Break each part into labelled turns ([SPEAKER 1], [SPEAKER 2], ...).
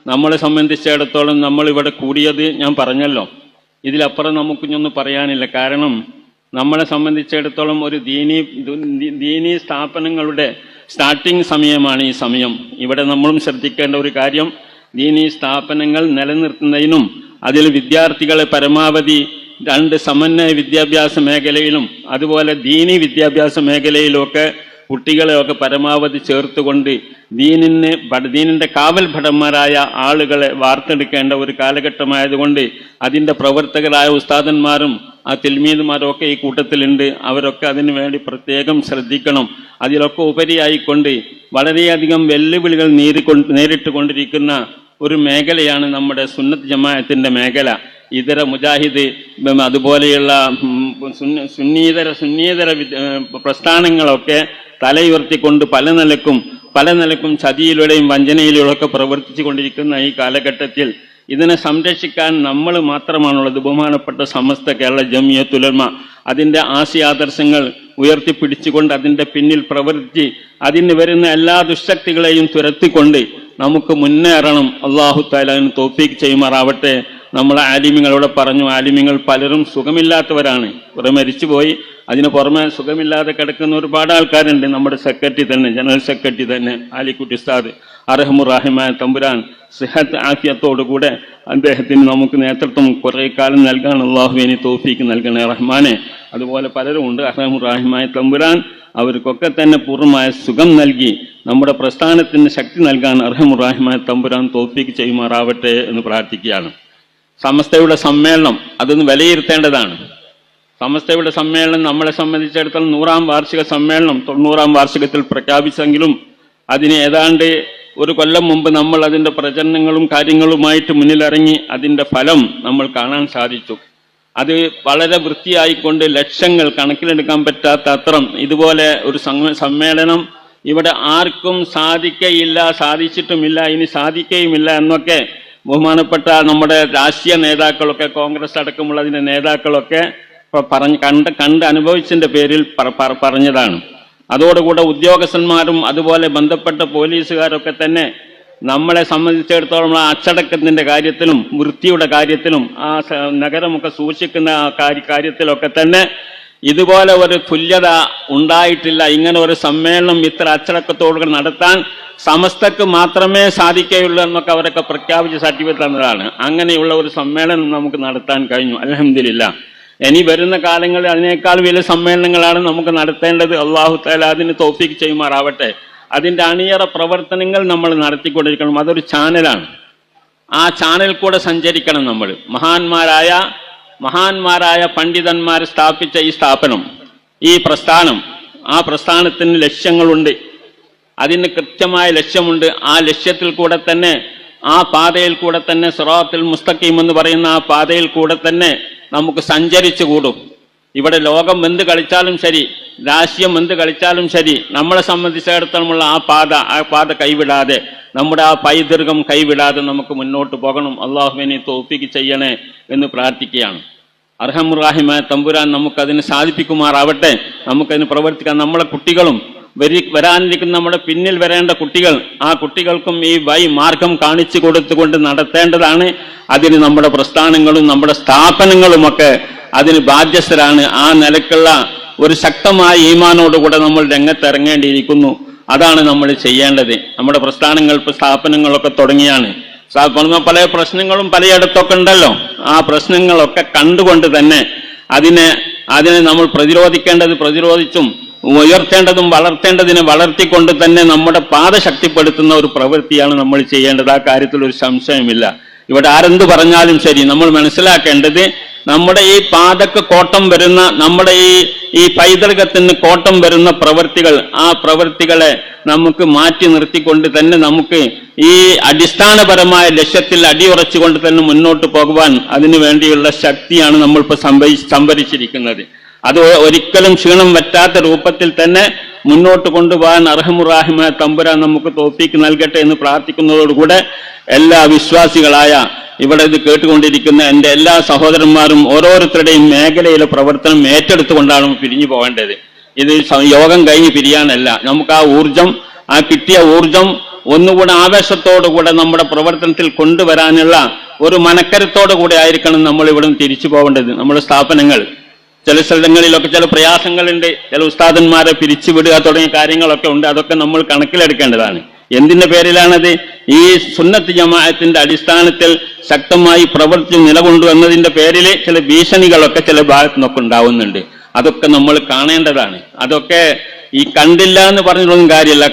[SPEAKER 1] നമ്മളെ സംബന്ധിച്ചിടത്തോളം നമ്മളിവിടെ കൂടിയത് ഞാൻ പറഞ്ഞല്ലോ. ഇതിലപ്പുറം നമുക്കിഞ്ഞൊന്നും പറയാനില്ല. കാരണം നമ്മളെ സംബന്ധിച്ചിടത്തോളം ഒരു ദീനീ സ്ഥാപനങ്ങളുടെ സ്റ്റാർട്ടിംഗ് സമയമാണ് ഈ സമയം. ഇവിടെ നമ്മളും ശ്രദ്ധിക്കേണ്ട ഒരു കാര്യം, ദീനീ സ്ഥാപനങ്ങൾ നിലനിർത്തുന്നതിനും അതിൽ വിദ്യാർത്ഥികളെ പരമാവധി 2 സമന്വയ വിദ്യാഭ്യാസ മേഖലയിലും അതുപോലെ ദീനീ വിദ്യാഭ്യാസ മേഖലയിലുമൊക്കെ കുട്ടികളെയൊക്കെ പരമാവധി ചേർത്തുകൊണ്ട് ദീനിന്റെ കാവൽ ഭടന്മാരായ ആളുകളെ വാർത്തെടുക്കേണ്ട ഒരു കാലഘട്ടമായതുകൊണ്ട് അതിൻ്റെ പ്രവർത്തകരായ ഉസ്താദന്മാരും ആ തിൽമീദുമാരും ഒക്കെ ഈ കൂട്ടത്തിലുണ്ട്. അവരൊക്കെ അതിനു വേണ്ടി പ്രത്യേകം ശ്രദ്ധിക്കണം. അതിലൊക്കെ ഉപരിയായിക്കൊണ്ട് വളരെയധികം വെല്ലുവിളികൾ നേരിട്ടുകൊണ്ടിരിക്കുന്ന ഒരു മേഖലയാണ് നമ്മുടെ സുന്നത്ത് ജമാഅത്തിന്റെ മേഖല. ഇതര മുജാഹിദ് അതുപോലെയുള്ള സുന്നീതര പ്രസ്ഥാനങ്ങളൊക്കെ തലയുയർത്തിക്കൊണ്ട് പല നിലക്കും ചതിയിലൂടെയും വഞ്ചനയിലൂടെയൊക്കെ പ്രവർത്തിച്ചു കൊണ്ടിരിക്കുന്ന ഈ കാലഘട്ടത്തിൽ ഇതിനെ സംരക്ഷിക്കാൻ നമ്മൾ മാത്രമാണുള്ളത്. ബഹുമാനപ്പെട്ട സമസ്ത കേരള ജംഇയ്യത്തുൽ ഉലമ അതിൻ്റെ ആശയാദർശങ്ങൾ ഉയർത്തിപ്പിടിച്ചുകൊണ്ട് അതിൻ്റെ പിന്നിൽ പ്രവർത്തിച്ച് അതിന് വരുന്ന എല്ലാ ദുശക്തികളെയും തുരത്തിക്കൊണ്ട് നമുക്ക് മുന്നേറണം. അല്ലാഹു തആല അതിന് തൗഫീഖ് ചെയ്യുമാറാവട്ടെ. നമ്മളെ ആലിമീങ്ങളോട് പറഞ്ഞു, ആലിമീങ്ങൾ പലരും സുഖമില്ലാത്തവരാണ്, കുറെ മരിച്ചുപോയി. അതിന് പുറമെ സുഖമില്ലാതെ കിടക്കുന്ന ഒരുപാട് ആൾക്കാരുണ്ട്. നമ്മുടെ സെക്രട്ടറി തന്നെ, ജനറൽ സെക്രട്ടറി തന്നെ ആലിക്കുട്ടി ഉസ്താദ് അർഹമുർ-റഹീമായ തമ്പുരാൻ സിഹത്ത് ആഫിയത്തോടുകൂടെ അദ്ദേഹത്തിന് നമുക്ക് നേതൃത്വം കുറേ കാലം നൽകാൻ അല്ലാഹുവിന് തൗഫീഖ് നൽകണേ റഹ്മാനെ. അതുപോലെ പലരും ഉണ്ട്. അർഹമുർ-റഹീമായ തമ്പുരാൻ അവർക്കൊക്കെ തന്നെ പൂർണ്ണമായ സുഖം നൽകി നമ്മുടെ പ്രസ്ഥാനത്തിന് ശക്തി നൽകാൻ അർഹമുർ-റഹീമായ തമ്പുരാൻ തൗഫീഖ് ചെയ്യുമാറാവട്ടെ എന്ന് പ്രാർത്ഥിക്കുകയാണ്. സമസ്തയുടെ സമ്മേളനം അതൊന്ന് വിലയിരുത്തേണ്ടതാണ്. സമസ്തയുടെ സമ്മേളനം നമ്മളെ സംബന്ധിച്ചിടത്തോളം 100-ാം വാർഷിക സമ്മേളനം 90-ാം വാർഷികത്തിൽ പ്രഖ്യാപിച്ചെങ്കിലും അതിന് ഏതാണ്ട് ഒരു കൊല്ലം മുമ്പ് നമ്മൾ അതിൻ്റെ പ്രചരണങ്ങളും കാര്യങ്ങളുമായിട്ട് മുന്നിലിറങ്ങി അതിൻ്റെ ഫലം നമ്മൾ കാണാൻ സാധിച്ചു. അത് വളരെ വൃത്തിയായിക്കൊണ്ട് ലക്ഷങ്ങൾ കണക്കിലെടുക്കാൻ പറ്റാത്ത അത്രം ഇതുപോലെ ഒരു സമ്മേളനം ഇവിടെ ആർക്കും സാധിക്കയില്ല, സാധിച്ചിട്ടുമില്ല, ഇനി സാധിക്കുകയുമില്ല എന്നൊക്കെ ബഹുമാനപ്പെട്ട നമ്മുടെ രാഷ്ട്രീയ നേതാക്കളൊക്കെ കോൺഗ്രസ് അടക്കമുള്ള അതിൻ്റെ നേതാക്കളൊക്കെ കണ്ട് അനുഭവിച്ചതിൻ്റെ പേരിൽ പറഞ്ഞതാണ്. അതോടുകൂടെ ഉദ്യോഗസ്ഥന്മാരും അതുപോലെ ബന്ധപ്പെട്ട പോലീസുകാരൊക്കെ തന്നെ നമ്മളെ സംബന്ധിച്ചിടത്തോളം ആ അച്ചടക്കത്തിൻ്റെ കാര്യത്തിലും വൃത്തിയുടെ കാര്യത്തിലും ആ നഗരമൊക്കെ സൂക്ഷിക്കുന്ന കാര്യത്തിലൊക്കെ തന്നെ ഇതുപോലെ ഒരു തുല്യത ഉണ്ടായിട്ടില്ല. ഇങ്ങനെ ഒരു സമ്മേളനം ഇത്ര അച്ചടക്കത്തോടുകൂടി നടത്താൻ സമസ്തക്ക് മാത്രമേ സാധിക്കുകയുള്ളൂ എന്നൊക്കെ അവരൊക്കെ പ്രഖ്യാപിച്ച് സർട്ടിഫിക്കറ്റ് തന്നതാണ്. അങ്ങനെയുള്ള ഒരു സമ്മേളനം നമുക്ക് നടത്താൻ കഴിഞ്ഞു, അൽഹംദുലില്ലാഹ്. ഇനി വരുന്ന കാലങ്ങളിൽ അതിനേക്കാൾ വലിയ സമ്മേളനങ്ങളാണ് നമുക്ക് നടത്തേണ്ടത്. അല്ലാഹു തആല അതിന് തൗഫീഖ് ചെയ്യുമാറാവട്ടെ. അതിൻ്റെ അണിയറ പ്രവർത്തനങ്ങൾ നമ്മൾ നടത്തിക്കൊണ്ടിരിക്കണം. അതൊരു ചാനലാണ്. ആ ചാനൽ കൂടെ സഞ്ചരിക്കണം നമ്മൾ. മഹാന്മാരായ പണ്ഡിതന്മാർ സ്ഥാപിച്ച ഈ സ്ഥാപനം, ഈ പ്രസ്ഥാനം, ആ പ്രസ്ഥാനത്തിന് ലക്ഷ്യങ്ങളുണ്ട്, അതിന് കൃത്യമായ ലക്ഷ്യമുണ്ട്. ആ ലക്ഷ്യത്തിൽ കൂടെ തന്നെ, ആ പാതയിൽ കൂടെ തന്നെ, സിറാത്തുൽ മുസ്തഖീം എന്ന് പറയുന്ന ആ പാതയിൽ കൂടെ തന്നെ നമുക്ക് സഞ്ചരിച്ചു കൂടും. ഇവിടെ ലോകം എന്ത് കളിച്ചാലും ശരി, രാഷ്ട്രീയം എന്ത് കളിച്ചാലും ശരി, നമ്മളെ സംബന്ധിച്ചിടത്തോളമുള്ള ആ പാത കൈവിടാതെ, നമ്മുടെ ആ പൈതൃകം കൈവിടാതെ നമുക്ക് മുന്നോട്ട് പോകണം. അല്ലാഹുവിനെ തൗഫീഖ് ചെയ്യണേ എന്ന് പ്രാർത്ഥിക്കുകയാണ്. അർഹമുർ-റഹീമായ തമ്പുരാൻ നമുക്കതിന് സാധിപ്പിക്കുമാറാവട്ടെ. നമുക്കതിന് പ്രവർത്തിക്കാൻ നമ്മളെ കുട്ടികളും വരാനിരിക്കുന്ന നമ്മുടെ പിന്നിൽ വരേണ്ട കുട്ടികൾ, ആ കുട്ടികൾക്കും ഈ മാർഗം കാണിച്ചു കൊടുത്തുകൊണ്ട് നടത്തേണ്ടതാണ്. അതിന് നമ്മുടെ പ്രസ്ഥാനങ്ങളും നമ്മുടെ സ്ഥാപനങ്ങളുമൊക്കെ അതിന് ബാധ്യസ്ഥരാണ്. ആ നിലക്കുള്ള ഒരു ശക്തമായ ഈമാനോടുകൂടെ നമ്മൾ രംഗത്തിറങ്ങേണ്ടിയിരിക്കുന്നു. അതാണ് നമ്മൾ ചെയ്യേണ്ടത്. നമ്മുടെ പ്രസ്ഥാനങ്ങൾ സ്ഥാപനങ്ങളൊക്കെ തുടങ്ങിയാണ്. പല പ്രശ്നങ്ങളും പലയിടത്തൊക്കെ ഉണ്ടല്ലോ. ആ പ്രശ്നങ്ങളൊക്കെ കണ്ടുകൊണ്ട് തന്നെ അതിനെ നമ്മൾ പ്രതിരോധിച്ചും ഉയർത്തേണ്ടതും വളർത്തേണ്ടതിനെ വളർത്തിക്കൊണ്ട് തന്നെ നമ്മുടെ പാത ശക്തിപ്പെടുത്തുന്ന ഒരു പ്രവൃത്തിയാണ് നമ്മൾ ചെയ്യേണ്ടത്. ആ കാര്യത്തിൽ ഒരു സംശയമില്ല. ഇവിടെ ആരെന്ത് പറഞ്ഞാലും ശരി, നമ്മൾ മനസ്സിലാക്കേണ്ടത് നമ്മുടെ ഈ പാതക്ക് കോട്ടം വരുന്ന, നമ്മുടെ ഈ പൈതൃകത്തിന് കോട്ടം വരുന്ന പ്രവൃത്തികൾ, ആ പ്രവൃത്തികളെ നമുക്ക് മാറ്റി നിർത്തിക്കൊണ്ട് തന്നെ നമുക്ക് ഈ അടിസ്ഥാനപരമായ ലക്ഷ്യത്തിൽ അടിയുറച്ചുകൊണ്ട് തന്നെ മുന്നോട്ട് പോകുവാൻ അതിനു വേണ്ടിയുള്ള ശക്തിയാണ് നമ്മളിപ്പോൾ സംഭരിച്ചിരിക്കുന്നത്. അത് ഒരിക്കലും ക്ഷീണം പറ്റാത്ത രൂപത്തിൽ തന്നെ മുന്നോട്ട് കൊണ്ടുപോകാൻ അർഹമുർ-റഹീമായ തമ്പുരാൻ നമുക്ക് തൗഫീഖ് നൽകട്ടെ എന്ന് പ്രാർത്ഥിക്കുന്നതോടുകൂടെ എല്ലാ വിശ്വാസികളായ ഇവിടെ ഇത് കേട്ടുകൊണ്ടിരിക്കുന്ന എൻ്റെ എല്ലാ സഹോദരന്മാരും ഓരോരുത്തരുടെയും മേഖലയിലെ പ്രവർത്തനം ഏറ്റെടുത്തുകൊണ്ടാണ് പിരിഞ്ഞു പോകേണ്ടത്. ഇത് യോഗം കഴിഞ്ഞ് പിരിയാനല്ല. നമുക്ക് ആ കിട്ടിയ ഊർജം ഒന്നുകൂടെ ആവേശത്തോടുകൂടെ നമ്മുടെ പ്രവർത്തനത്തിൽ കൊണ്ടുവരാനുള്ള ഒരു മനക്കരുത്തോടു കൂടെ ആയിരിക്കണം നമ്മൾ ഇവിടെ തിരിച്ചു പോകേണ്ടത്. നമ്മുടെ സ്ഥാപനങ്ങൾ ചില സ്ഥലങ്ങളിലൊക്കെ ചില പ്രയാസങ്ങളുണ്ട്, ചില ഉസ്താദന്മാരെ പിരിച്ചുവിടുക തുടങ്ങിയ കാര്യങ്ങളൊക്കെ ഉണ്ട്. അതൊക്കെ നമ്മൾ കണക്കിലെടുക്കേണ്ടതാണ്. എന്തിന്റെ പേരിലാണത്? ഈ സുന്നത്ത് ജമാഅത്തിന്റെ അടിസ്ഥാനത്തിൽ ശക്തമായി പ്രവർത്തിച്ച് നിലകൊണ്ടുവന്നതിന്റെ പേരിൽ ചില ഭീഷണികളൊക്കെ ചില ഭാഗത്തു നിന്നൊക്കെ ഉണ്ടാവുന്നുണ്ട്. അതൊക്കെ നമ്മൾ കാണേണ്ടതാണ്. അതൊക്കെ ഈ കണ്ടില്ല എന്ന് പറഞ്ഞിട്ടൊന്നും കാര്യമില്ല.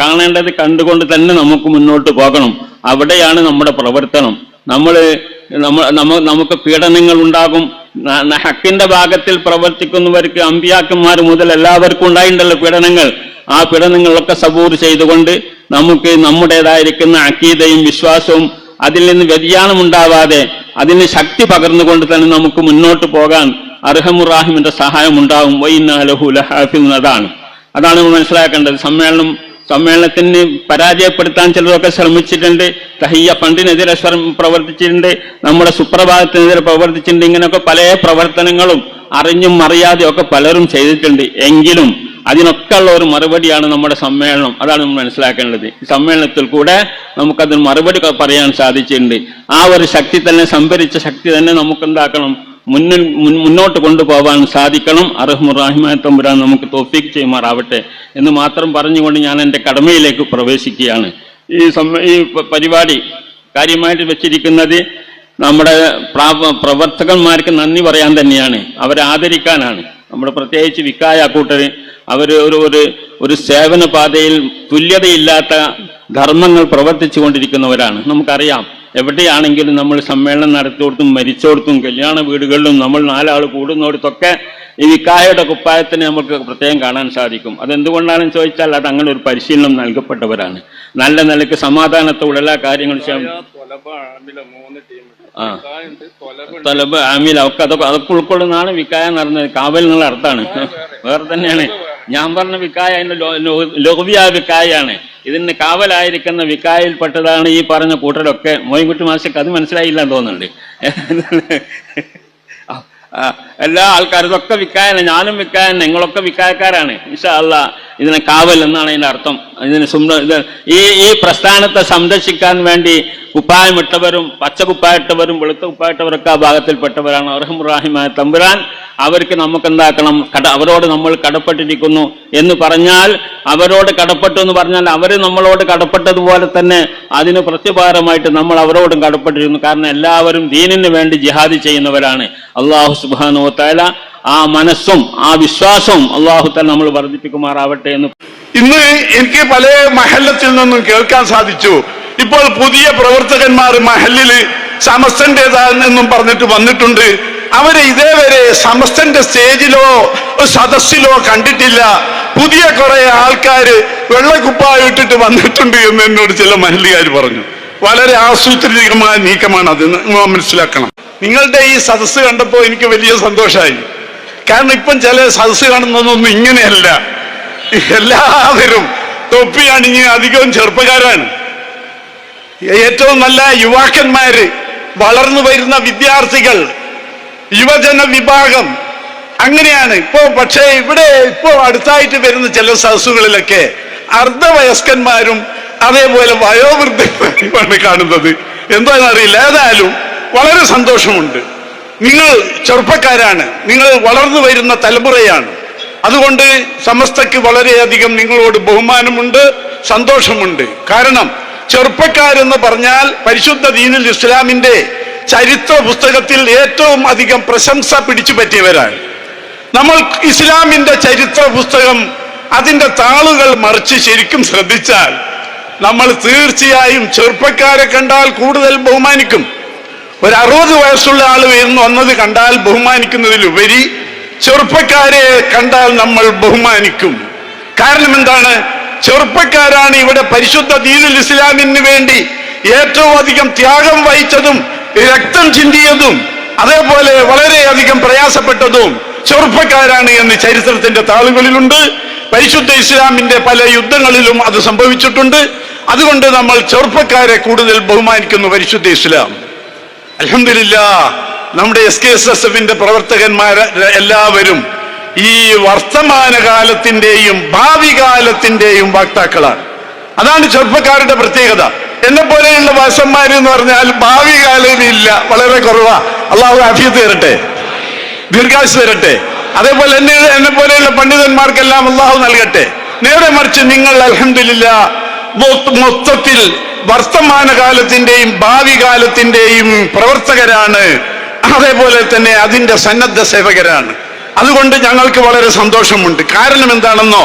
[SPEAKER 1] കാണേണ്ടത് കണ്ടുകൊണ്ട് തന്നെ നമുക്ക് മുന്നോട്ട് പോകണം. അവിടെയാണ് നമ്മുടെ പ്രവർത്തനം. നമുക്ക് പീഡനങ്ങൾ ഉണ്ടാകും. ഹക്കിന്റെ ഭാഗത്തിൽ പ്രവർത്തിക്കുന്നവർക്ക് അമ്പിയാക്കന്മാർ മുതൽ എല്ലാവർക്കും ഉണ്ടായിട്ടുണ്ടല്ലോ പീഡനങ്ങൾ. ആ പീഡനങ്ങളൊക്കെ സബൂർ ചെയ്തുകൊണ്ട് നമുക്ക് നമ്മുടേതായിരിക്കുന്ന അഖീദയും വിശ്വാസവും അതിൽ നിന്ന് വ്യതിയാനം ഉണ്ടാവാതെ അതിന് ശക്തി പകർന്നുകൊണ്ട് തന്നെ നമുക്ക് മുന്നോട്ട് പോകാൻ അർഹമുറാഹിമിന്റെ സഹായം ഉണ്ടാവും. വഇന്നാ ലഹു ലഹാഫിദൂൻ. അതാണ് നമ്മൾ മനസ്സിലാക്കേണ്ടത്. സമ്മേളനത്തിന് പരാജയപ്പെടുത്താൻ ചിലരൊക്കെ ശ്രമിച്ചിട്ടുണ്ട്. തഹിയ്യ ഫണ്ടിനെതിരെ പ്രവർത്തിച്ചിട്ടുണ്ട്, നമ്മുടെ സുപ്രഭാതത്തിനെതിരെ പ്രവർത്തിച്ചിട്ടുണ്ട്. ഇങ്ങനെയൊക്കെ പല പ്രവർത്തനങ്ങളും അറിഞ്ഞും അറിയാതെയും ഒക്കെ പലരും ചെയ്തിട്ടുണ്ട്. എങ്കിലും അതിനൊക്കെ ഉള്ള ഒരു മറുപടിയാണ് നമ്മുടെ സമ്മേളനം. അതാണ് നമ്മൾ മനസ്സിലാക്കേണ്ടത്. ഈ സമ്മേളനത്തിൽ കൂടെ നമുക്കതിന് മറുപടി പറയാൻ സാധിച്ചിട്ടുണ്ട്. ആ ഒരു ശക്തി തന്നെ, സംഭരിച്ച ശക്തി തന്നെ നമുക്ക് എന്താക്കണം, മുന്നോട്ട് കൊണ്ടുപോകാൻ സാധിക്കണം. അർഹമുറാഹിമായ തമ്പുരാൻ നമുക്ക് തൗഫീഖ് ചെയ്യുമാറാവട്ടെ എന്ന് മാത്രം പറഞ്ഞുകൊണ്ട് ഞാൻ എൻ്റെ കടമയിലേക്ക് പ്രവേശിക്കുകയാണ്. ഈ പരിപാടി കാര്യമായിട്ട് വെച്ചിരിക്കുന്നത് നമ്മുടെ പ്രവർത്തകന്മാർക്ക് നന്ദി പറയാൻ തന്നെയാണ്, അവരെ ആദരിക്കാനാണ്. നമ്മുടെ പ്രത്യേകിച്ച് വിക്കായ കൂട്ടര് അവർ ഒരു സേവന പാതയിൽ തുല്യതയില്ലാത്ത ധർമ്മങ്ങൾ പ്രവർത്തിച്ചു കൊണ്ടിരിക്കുന്നവരാണ്. നമുക്കറിയാം, എവിടെയാണെങ്കിലും നമ്മൾ സമ്മേളനം നടത്തിയോടത്തും മരിച്ചോടത്തും കല്യാണ വീടുകളിലും നമ്മൾ 4 ആൾ കൂടുന്നിടത്തൊക്കെ ഈ വിക്കായയുടെ കുപ്പായത്തിന് നമുക്ക് പ്രത്യേകം കാണാൻ സാധിക്കും. അതെന്തുകൊണ്ടാണെന്ന് ചോദിച്ചാൽ അത് അങ്ങനെ ഒരു പരിശീലനം നൽകപ്പെട്ടവരാണ്. നല്ല നിലയ്ക്ക് സമാധാനത്തോടെ എല്ലാ കാര്യങ്ങളും തൊലബ് ആമില അതൊക്കെ ഉൾക്കൊള്ളുന്നതാണ് വിക്കായ നടന്നത്. കാവൽ എന്നുള്ള അർത്ഥമാണ്, വേറെ തന്നെയാണ്. ഞാൻ പറഞ്ഞ വിക്കായ അതിന്റെ ലഘുവിയ വിക്കായാണ്. ഇതിന് കാവലായിരിക്കുന്ന വിക്കായിൽപ്പെട്ടതാണ് ഈ പറഞ്ഞ കൂട്ടരൊക്കെ. മോയിൻകുട്ടി മാഷക്ക് അത് മനസ്സിലായില്ല എന്ന് തോന്നുന്നുണ്ട്. എല്ലാ ആൾക്കാരും ഇതൊക്കെ വിക്കായന, ഞാനും വിക്കായൻ, നിങ്ങളൊക്കെ വിക്കായക്കാരാണ്. ഇൻഷാ അല്ലാഹ് ഇതിനെ കാവൽ എന്നാണ് അതിന്റെ അർത്ഥം. ഇതിന് ഈ പ്രസ്ഥാനത്തെ സംരക്ഷിക്കാൻ വേണ്ടി കുപ്പായമിട്ടവരും പച്ച കുപ്പായിട്ടവരും വെളുത്ത കുപ്പായിട്ടവരൊക്കെ ആ ഭാഗത്തിൽപ്പെട്ടവരാണ്. അർഹമുറാഹിമായ തമ്പുരാൻ അവർക്ക് നമുക്ക് എന്താക്കണം, അവരോട് നമ്മൾ കടപ്പെട്ടിരിക്കുന്നു എന്ന് പറഞ്ഞാൽ, അവരോട് കടപ്പെട്ടു എന്ന് പറഞ്ഞാൽ അവർ നമ്മളോട് കടപ്പെട്ടതുപോലെ തന്നെ അതിന് പ്രത്യുപകാരമായിട്ട് നമ്മൾ അവരോടും കടപ്പെട്ടിരിക്കുന്നു. കാരണം എല്ലാവരും ദീനിന് വേണ്ടി ജിഹാദ് ചെയ്യുന്നവരാണ്. അല്ലാഹു സുബ്ഹാനഹു വ തആല ആ മനസ്സും ആ വിശ്വാസവും അല്ലാഹു തആല നമ്മൾ വർദ്ധിപ്പിക്കുമാറാവട്ടെ എന്ന്
[SPEAKER 2] ഇന്ന് എനിക്ക് പല മഹല്ലത്തിൽ നിന്നും കേൾക്കാൻ സാധിച്ചു. ഇപ്പോൾ പുതിയ പ്രവർത്തകന്മാർ മഹല്ലില് സമസ്തന്റേതാണെന്നും പറഞ്ഞിട്ട് വന്നിട്ടുണ്ട്. അവരെ ഇതേവരെ സമസ്തന്റെ സ്റ്റേജിലോ സദസ്സിലോ കണ്ടിട്ടില്ല. പുതിയ കുറെ ആൾക്കാര് വെള്ളക്കുപ്പായിട്ടിട്ട് വന്നിട്ടുണ്ട് എന്ന് എന്നോട് ചില മഹല്ലുകാർ പറഞ്ഞു. വളരെ ആസൂത്രിതമായ നീക്കമാണ് അത്, മനസ്സിലാക്കണം. നിങ്ങളുടെ ഈ സദസ്സ് കണ്ടപ്പോൾ എനിക്ക് വലിയ സന്തോഷമായി. കാരണം ഇപ്പം ചില സദസ്സ് കാണുന്നതൊന്നും ഇങ്ങനെയല്ല. എല്ലാവരും തൊപ്പി അണിഞ്ഞ് അധികവും ചെറുപ്പക്കാരാണ്. ഏറ്റവും നല്ല യുവാക്കന്മാര്, വളർന്നു വരുന്ന വിദ്യാർത്ഥികൾ, യുവജന വിഭാഗം, അങ്ങനെയാണ് ഇപ്പോ. പക്ഷേ ഇവിടെ ഇപ്പോ അടുത്തായിട്ട് വരുന്ന ചില സദസ്സുകളിലൊക്കെ അർദ്ധവയസ്കന്മാരും അതേപോലെ വയോവൃദ്ധരുമാണ് കാണുന്നത്. എന്താണെന്നറിയില്ല. ഏതായാലും വളരെ സന്തോഷമുണ്ട്. നിങ്ങൾ ചെറുപ്പക്കാരാണ്, നിങ്ങൾ വളർന്നു വരുന്ന തലമുറയാണ്. അതുകൊണ്ട് സമസ്തക്ക് വളരെയധികം നിങ്ങളോട് ബഹുമാനമുണ്ട്, സന്തോഷമുണ്ട്. കാരണം ചെറുപ്പക്കാരെന്ന് പറഞ്ഞാൽ പരിശുദ്ധ ദീനുൽ ഇസ്ലാമിന്റെ ചരിത്ര പുസ്തകത്തിൽ ഏറ്റവും അധികം പ്രശംസ പിടിച്ചു പറ്റിയവരാണ്. നമ്മൾ ഇസ്ലാമിന്റെ ചരിത്ര പുസ്തകം അതിന്റെ താളുകൾ മറിച്ച് ശരിക്കും ശ്രദ്ധിച്ചാൽ നമ്മൾ തീർച്ചയായും ചെറുപ്പക്കാരെ കണ്ടാൽ കൂടുതൽ ബഹുമാനിക്കും. ഒരു 60 വയസ്സുള്ള ആൾ വന്നത് കണ്ടാൽ ബഹുമാനിക്കുന്നതിലുപരി ചെറുപ്പക്കാരെ കണ്ടാൽ നമ്മൾ ബഹുമാനിക്കും. കാരണം എന്താണ്? ചെറുപ്പക്കാരാണ് ഇവിടെ പരിശുദ്ധ ദീനുൽ ഇസ്ലാമിന് വേണ്ടി ഏറ്റവും അധികം ത്യാഗം വഹിച്ചതും രക്തം ചിന്തിയതും അതേപോലെ വളരെയധികം പ്രയാസപ്പെട്ടതും ചെറുപ്പക്കാരാണ് എന്ന് ചരിത്രത്തിന്റെ താളുകളിലുണ്ട്. പരിശുദ്ധ ഇസ്ലാമിന്റെ പല യുദ്ധങ്ങളിലും അത് സംഭവിച്ചിട്ടുണ്ട്. അതുകൊണ്ട് നമ്മൾ ചെറുപ്പക്കാരെ കൂടുതൽ ബഹുമാനിക്കുന്നു പരിശുദ്ധ ഇസ്ലാം. അൽഹംദുലില്ലാഹ്, നമ്മുടെ SKSSF-ന്റെ പ്രവർത്തകന്മാർ എല്ലാവരും ഈ വർത്തമാനകാലത്തിന്റെയും ഭാവി കാലത്തിന്റെയും വക്താക്കളാണ്. അതാണ് ചെറുപ്പക്കാരുടെ പ്രത്യേകത. എന്നെ പോലെയുള്ള വയസ്സന്മാർ എന്ന് പറഞ്ഞാൽ ഭാവി കാലയിലില്ല, വളരെ കുറവാ. അള്ളാഹു ആഫിയത്ത് തരട്ടെ, ദീർഘായുസ് തരട്ടെ. അതേപോലെ എന്നെ പോലെയുള്ള പണ്ഡിതന്മാർക്കെല്ലാം അള്ളാഹു നൽകട്ടെ. നേരെ മറിച്ച് നിങ്ങൾ അൽഹംദുലില്ലാഹ് മൊത്തത്തിൽ വർത്തമാന കാലത്തിന്റെയും ഭാവി കാലത്തിന്റെയും പ്രവർത്തകരാണ്, അതേപോലെ തന്നെ അതിന്റെ സന്നദ്ധ സേവകരാണ്. അതുകൊണ്ട് ഞങ്ങൾക്ക് വളരെ സന്തോഷമുണ്ട്. കാരണം എന്താണെന്നോ,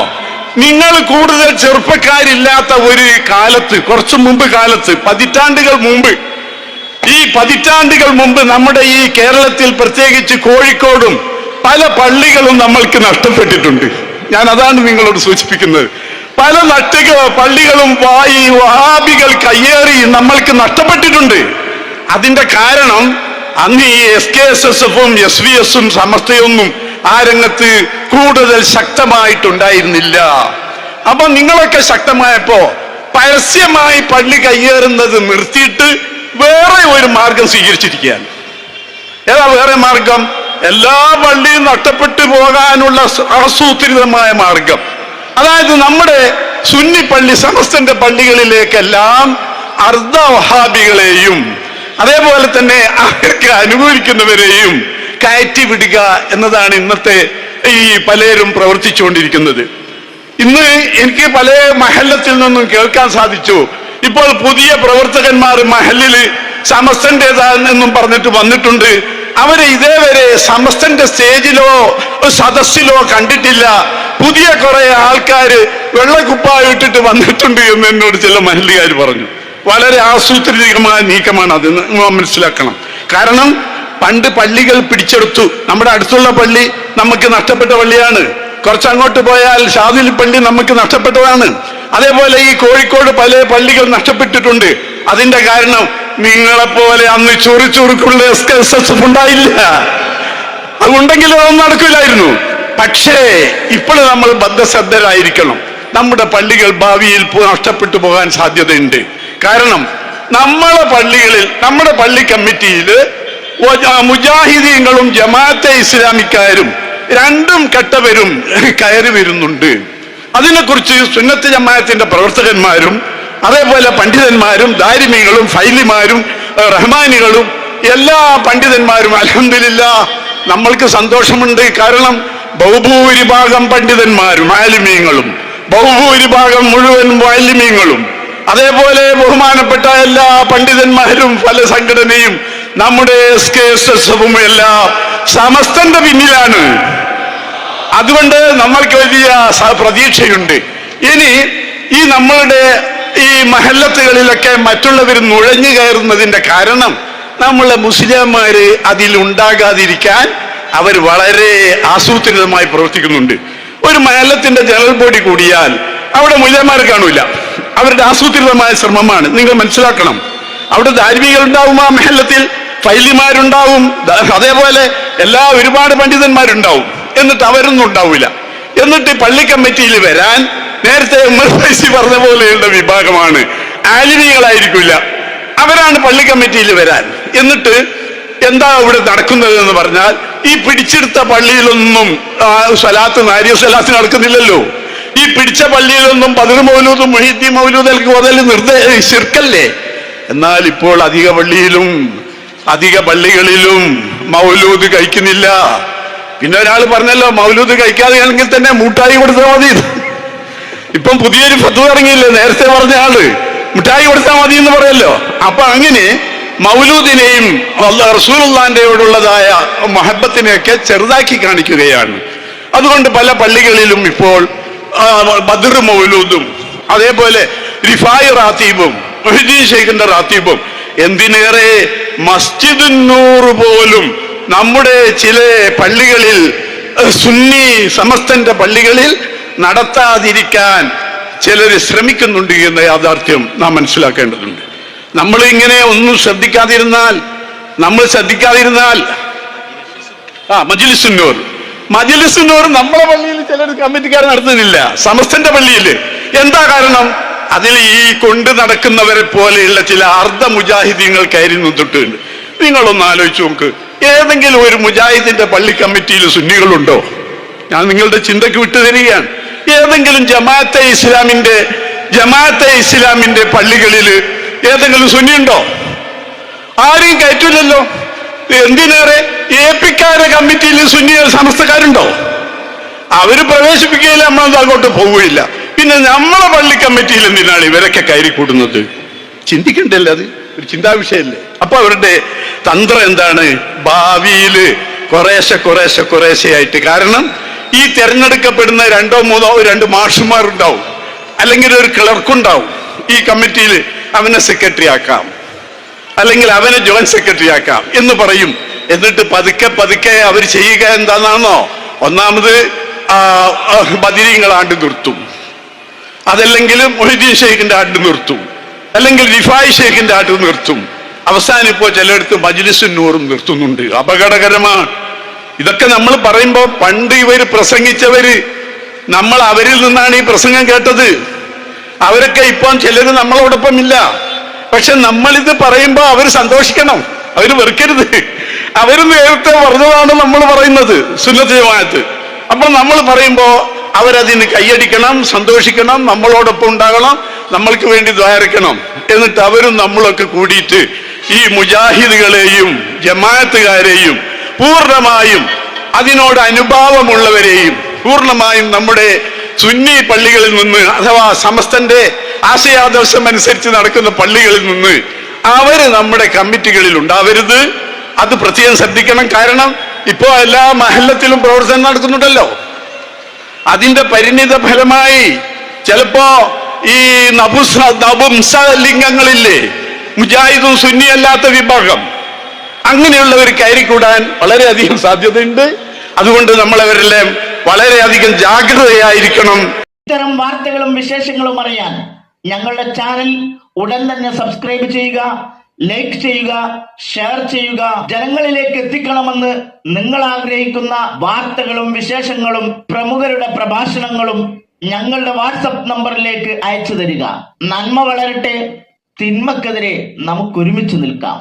[SPEAKER 2] നിങ്ങൾ കൂടുതൽ ചെറുപ്പക്കാരില്ലാത്ത ഒരു കാലത്ത്, കുറച്ചു മുമ്പ് കാലത്ത്, പതിറ്റാണ്ടുകൾ മുമ്പ് നമ്മുടെ ഈ കേരളത്തിൽ, പ്രത്യേകിച്ച് കോഴിക്കോടും പല പള്ളികളും നമ്മൾക്ക് നഷ്ടപ്പെട്ടിട്ടുണ്ട്. ഞാൻ അതാണ് നിങ്ങളോട് സൂചിപ്പിക്കുന്നത്. പല പള്ളികളും ഈ വഹാബികൾ കയ്യേറി നമ്മൾക്ക് നഷ്ടപ്പെട്ടിട്ടുണ്ട്. അതിന്റെ കാരണം അന്ന് ഈ SKSSF-ഉം SVS-ഉം സമസ്തയൊന്നും ആ രംഗത്ത് കൂടുതൽ ശക്തമായിട്ടുണ്ടായിരുന്നില്ല. അപ്പൊ നിങ്ങളൊക്കെ ശക്തമായപ്പോ പരസ്യമായി പള്ളി കയ്യേറുന്നത് നിർത്തിയിട്ട് വേറെ ഒരു മാർഗം സ്വീകരിച്ചിരിക്കുകയാണ്. ഏതാ വേറെ മാർഗം? എല്ലാ പള്ളിയും നഷ്ടപ്പെട്ടു പോകാനുള്ള ആസൂത്രിതമായ മാർഗം. അതായത് നമ്മുടെ സുന്നി പള്ളി, സമസ്തന്റെ പള്ളികളിലേക്കെല്ലാം അർദ്ധ വഹാബികളെയും അതേപോലെ തന്നെ അവർക്ക് അനുകൂലിക്കുന്നവരെയും കയറ്റി വിടുക എന്നതാണ് ഇന്നത്തെ ഈ പലരും പ്രവർത്തിച്ചുകൊണ്ടിരിക്കുന്നത്. ഇന്ന് എനിക്ക് പല മഹല്ലത്തിൽ നിന്നും കേൾക്കാൻ സാധിച്ചു, ഇപ്പോൾ പുതിയ പ്രവർത്തകന്മാർ മഹല്ലില് സമസ്തന്റേതാണെന്നും പറഞ്ഞിട്ട് വന്നിട്ടുണ്ട്. അവരെ ഇതേവരെ സമസ്തന്റെ സ്റ്റേജിലോ സദസ്സിലോ കണ്ടിട്ടില്ല. പുതിയ കുറെ ആൾക്കാര് വെള്ളക്കുപ്പായിട്ടിട്ട് വന്നിട്ടുണ്ട് എന്ന് എന്നോട് ചില മഹല്ലുകാർ പറഞ്ഞു. വളരെ ആസൂത്രിതമായ നീക്കമാണ് അത്, മനസ്സിലാക്കണം. കാരണം പണ്ട് പള്ളികൾ പിടിച്ചെടുത്തു. നമ്മുടെ അടുത്തുള്ള പള്ളി നമുക്ക് നഷ്ടപ്പെട്ട പള്ളിയാണ്. കുറച്ചങ്ങോട്ട് പോയാൽ ഷാദിലി പള്ളി നമുക്ക് നഷ്ടപ്പെട്ടതാണ്. അതേപോലെ ഈ കോഴിക്കോട് പല പള്ളികൾ നഷ്ടപ്പെട്ടിട്ടുണ്ട്. അതിന്റെ കാരണം നിങ്ങളെപ്പോലെ അന്ന് ചുറുക്കുള്ള SKSSF ഉണ്ടായില്ല. അതുണ്ടെങ്കിലും അതൊന്നും നടക്കില്ലായിരുന്നു. പക്ഷേ ഇപ്പോൾ നമ്മൾ ബദ്ധശ്രദ്ധരായിരിക്കണം. നമ്മുടെ പള്ളികൾ ഭാവിയിൽ നഷ്ടപ്പെട്ടു പോകാൻ സാധ്യതയുണ്ട്. കാരണം നമ്മുടെ പള്ളികളിൽ, നമ്മുടെ പള്ളി കമ്മിറ്റിയിൽ മുജാഹിദീങ്ങളും ജമാഅത്തെ ഇസ്ലാമിക്കാരും രണ്ടും കെട്ടവരും കയറി വരുന്നുണ്ട്. അതിനെക്കുറിച്ച് സുന്നത്ത് ജമാഅത്തിന്റെ പ്രവർത്തകന്മാരും അതേപോലെ പണ്ഡിതന്മാരും ദാരിമികളും ഫൈലിമാരും റഹ്മാനികളും എല്ലാ പണ്ഡിതന്മാരും അൽഹംദുലില്ലാഹ് നമ്മൾക്ക് സന്തോഷമുണ്ട്. കാരണം ബഹുഭൂരിഭാഗം പണ്ഡിതന്മാരും ആലിമീങ്ങളും ബഹുഭൂരിഭാഗം മുഴുവൻ ആലിമീങ്ങളും അതേപോലെ ബഹുമാനപ്പെട്ട എല്ലാ പണ്ഡിതന്മാരും പല സംഘടനയും നമ്മുടെ SKSSF-ഉം എല്ലാം സമസ്തന്റെ പിന്നിലാണ്. അതുകൊണ്ട് നമ്മൾക്ക് വലിയ പ്രതീക്ഷയുണ്ട്. ഇനി ഈ നമ്മളുടെ ഈ മഹല്ലത്തുകളിലൊക്കെ മറ്റുള്ളവർ നുഴഞ്ഞു കയറുന്നതിന്റെ കാരണം നമ്മളെ മുസ്ലിംമാര് അതിലുണ്ടാകാതിരിക്കാൻ അവർ വളരെ ആസൂത്രിതമായി പ്രവർത്തിക്കുന്നുണ്ട്. ഒരു മഹല്ലത്തിന്റെ ജനറൽ ബോഡി കൂടിയാൽ അവിടെ മുസ്ലിംമാർ കാണൂല. അവരുടെ ആസൂത്രിതമായ ശ്രമമാണ്. നിങ്ങൾ മനസ്സിലാക്കണം. അവിടെ ധാർമ്മികൾ ഉണ്ടാവും, ആ മഹല്ലത്തിൽ ഫൈലിമാരുണ്ടാവും, അതേപോലെ ഒരുപാട് പണ്ഡിതന്മാരുണ്ടാവും. എന്നിട്ട് അവരൊന്നും ഉണ്ടാവില്ല. എന്നിട്ട് പള്ളി കമ്മിറ്റിയിൽ വരാൻ നേരത്തെ ഉമർ ഫൈസി പറഞ്ഞ പോലെയുള്ള വിഭാഗമാണ്, ആലിമികളായിരിക്കില്ല. അവരാണ് പള്ളി കമ്മിറ്റിയിൽ വരാൻ. എന്നിട്ട് എന്താ ഇവിടെ നടക്കുന്നത് എന്ന് പറഞ്ഞാൽ, ഈ പിടിച്ചെടുത്ത പള്ളിയിലൊന്നും നാരിയ സ്വലാത്ത് നടക്കുന്നില്ലല്ലോ. ഈ പിടിച്ച പള്ളിയിലൊന്നും ബദർ മൗലൂദും മുഹീദ്ദീൻ മൗലൂദ് ശിർക്കല്ലേ. എന്നാൽ ഇപ്പോൾ അധിക പള്ളികളിലും മൗലൂദ് കഴിക്കുന്നില്ല. പിന്നെ ഒരാൾ പറഞ്ഞല്ലോ, മൗലൂദ് കഴിക്കാതെയാണെങ്കിൽ തന്നെ മൂട്ടായി കൊടുത്താൽ മതി. ഇപ്പം പുതിയൊരു ഫത്വ ഇറങ്ങിയില്ലേ, നേരത്തെ പറഞ്ഞ ആള് മിഠായി കൊടുത്താൽ മതി എന്ന് പറയല്ലോ. അപ്പൊ അങ്ങനെ മൗലൂദിനെയും റസൂലുള്ളാഹിയോടുള്ളതായ മഹബത്തിനെയൊക്കെ ചെറുതാക്കി കാണിക്കുകയാണ്. അതുകൊണ്ട് പല പള്ളികളിലും ഇപ്പോൾ ബദർ മൗലൂദും അതേപോലെ റിഫായി റാത്തീബും മുഹ്യിദ്ദീൻ ശൈഖിന്റെ റാത്തീബും, എന്തിനേറെ മസ്ജിദ് നൂർ പോലും നമ്മുടെ ചില പള്ളികളിൽ, സുന്നി സമസ്തന്റെ പള്ളികളിൽ നടത്താതിരിക്കാൻ ചിലർ ശ്രമിക്കുന്നുണ്ട് എന്ന യാഥാർത്ഥ്യം നാം മനസ്സിലാക്കേണ്ടതുണ്ട്. നമ്മൾ ഇങ്ങനെ ഒന്നും ശ്രദ്ധിക്കാതിരുന്നാൽ മജ്ലിസുൻ നൂർ നമ്മളെ പള്ളിയിൽ ചിലർ കമ്മിറ്റിക്കാർ നടത്തുന്നില്ല, സമസ്തന്റെ പള്ളിയിൽ. എന്താ കാരണം? അതിൽ ഈ കൊണ്ടു നടക്കുന്നവരെ പോലെയുള്ള ചില അർദ്ധ മുജാഹിദീങ്ങൾ കയറി നിന്നിട്ടുണ്ട്. നിങ്ങളൊന്ന് ആലോചിച്ച് നോക്ക്, ഏതെങ്കിലും ഒരു മുജാഹിദിന്റെ പള്ളി കമ്മിറ്റിയിൽ സുന്നികളുണ്ടോ? ഞാൻ നിങ്ങളുടെ ചിന്തക്ക് വിട്ടു തരികയാണ്. ഏതെങ്കിലും ജമാഅത്തെ ഇസ്ലാമിന്റെ ജമാഅത്തെ ഇസ്ലാമിന്റെ പള്ളികളിൽ ഏതെങ്കിലും സുന്നിയുണ്ടോ? ആരെയും കയറ്റില്ലല്ലോ. എന്തിനേറെ ഏപ്പിക്കാരെ കമ്മിറ്റിയിൽ സുന്നി സമസ്തക്കാരുണ്ടോ? അവര് പ്രവേശിപ്പിക്കുകയില്ല, നമ്മളത് അങ്ങോട്ട് പോവുകയില്ല. പിന്നെ നമ്മളെ പള്ളി കമ്മിറ്റിയിൽ എന്തിനാണ് ഇവരൊക്കെ കയറി കൂടുന്നത്? ചിന്തിക്കണ്ടല്ലേ? അത് ഒരു ചിന്താ വിഷയല്ലേ? അപ്പൊ അവരുടെ തന്ത്രം എന്താണ്? ഭാവിയില് കുറേശ്ശെ കാരണം ഈ തെരഞ്ഞെടുക്കപ്പെടുന്ന രണ്ട് മാഷുമാരുണ്ടാവും, അല്ലെങ്കിൽ ഒരു ക്ലർക്കുണ്ടാവും ഈ കമ്മിറ്റിയിൽ. അവനെ സെക്രട്ടറി ആക്കാം, അല്ലെങ്കിൽ അവനെ ജോയിന്റ് സെക്രട്ടറി ആക്കാം എന്ന് പറയും. എന്നിട്ട് പതുക്കെ അവർ ചെയ്യുക എന്താണെന്നോ, ഒന്നാമത് ബദിരീങ്ങൾ ആണ്ട് നിർത്തും, അതല്ലെങ്കിൽ മൊഹീദ്ദീൻ ഷെയ്ഖിന്റെ ആണ്ട് നിർത്തും, അല്ലെങ്കിൽ റിഫായി ഷെയ്ഖിന്റെ ആണ്ട് നിർത്തും. അവസാനം ഇപ്പോൾ ചിലയിടത്ത് മജ്ലിസുൻ നൂറും നിർത്തുന്നുണ്ട്. അപകടകരമാണ്. ഇതൊക്കെ നമ്മൾ പറയുമ്പോൾ പണ്ട് ഇവർ പ്രസംഗിച്ചവര്, നമ്മൾ അവരിൽ നിന്നാണ് ഈ പ്രസംഗം കേട്ടത്. അവരൊക്കെ ഇപ്പം ചിലര് നമ്മളോടൊപ്പം ഇല്ല. പക്ഷെ നമ്മളിത് പറയുമ്പോൾ അവർ സന്തോഷിക്കണം, അവർ വെറുക്കരുത്. അവർ നേരത്തെ പറഞ്ഞതാണ് നമ്മൾ പറയുന്നത്, സുന്നത്ത് ജമാഅത്ത്. അപ്പൊ നമ്മൾ പറയുമ്പോ അവരതിന് കൈയടിക്കണം, സന്തോഷിക്കണം, നമ്മളോടൊപ്പം ഉണ്ടാകണം, നമ്മൾക്ക് വേണ്ടി ദ്വാരക്കണം. എന്നിട്ട് അവരും നമ്മളൊക്കെ കൂടിയിട്ട് ഈ മുജാഹിദുകളെയും ജമാഅത്തുകാരെയും പൂർണ്ണമായും അതിനോട് അനുഭാവമുള്ളവരെയും പൂർണ്ണമായും നമ്മുടെ സുന്നി പള്ളികളിൽ നിന്ന്, അഥവാ സമസ്തന്റെ ആശയാദർശം അനുസരിച്ച് നടക്കുന്ന പള്ളികളിൽ നിന്ന് അവര് നമ്മുടെ കമ്മിറ്റികളിൽ ഉണ്ടാവരുത്. അത് പ്രത്യേകം ശ്രദ്ധിക്കണം. കാരണം ഇപ്പോ എല്ലാ മഹല്ലത്തിലും പ്രവർത്തനം നടക്കുന്നുണ്ടല്ലോ. അതിന്റെ പരിണിത ഫലമായി ചിലപ്പോ ഈ നപുംസലിംഗങ്ങളില്ലേ, മുജാഹിദും സുന്നിയല്ലാത്ത വിഭാഗം, അങ്ങനെയുള്ളവർ കയറിക്കൂടാൻ വളരെയധികം സാധ്യതയുണ്ട്. അതുകൊണ്ട് നമ്മളവരെല്ലാം വളരെയധികം ജാഗ്രതയായിരിക്കണം.
[SPEAKER 3] ഇത്തരം വാർത്തകളും വിശേഷങ്ങളും അറിയാൻ ഞങ്ങളുടെ ചാനൽ ഉടൻ തന്നെ സബ്സ്ക്രൈബ് ചെയ്യുക, ലൈക്ക് ചെയ്യുക, ഷെയർ ചെയ്യുക. ജനങ്ങളിലേക്ക് എത്തിക്കണമെന്ന് നിങ്ങൾ ആഗ്രഹിക്കുന്ന വാർത്തകളും വിശേഷങ്ങളും പ്രമുഖരുടെ പ്രഭാഷണങ്ങളും ഞങ്ങളുടെ വാട്സപ്പ് നമ്പറിലേക്ക് അയച്ചു തരിക. നന്മ വളരട്ടെ, തിന്മക്കെതിരെ നമുക്ക് ഒരുമിച്ച് നിൽക്കാം.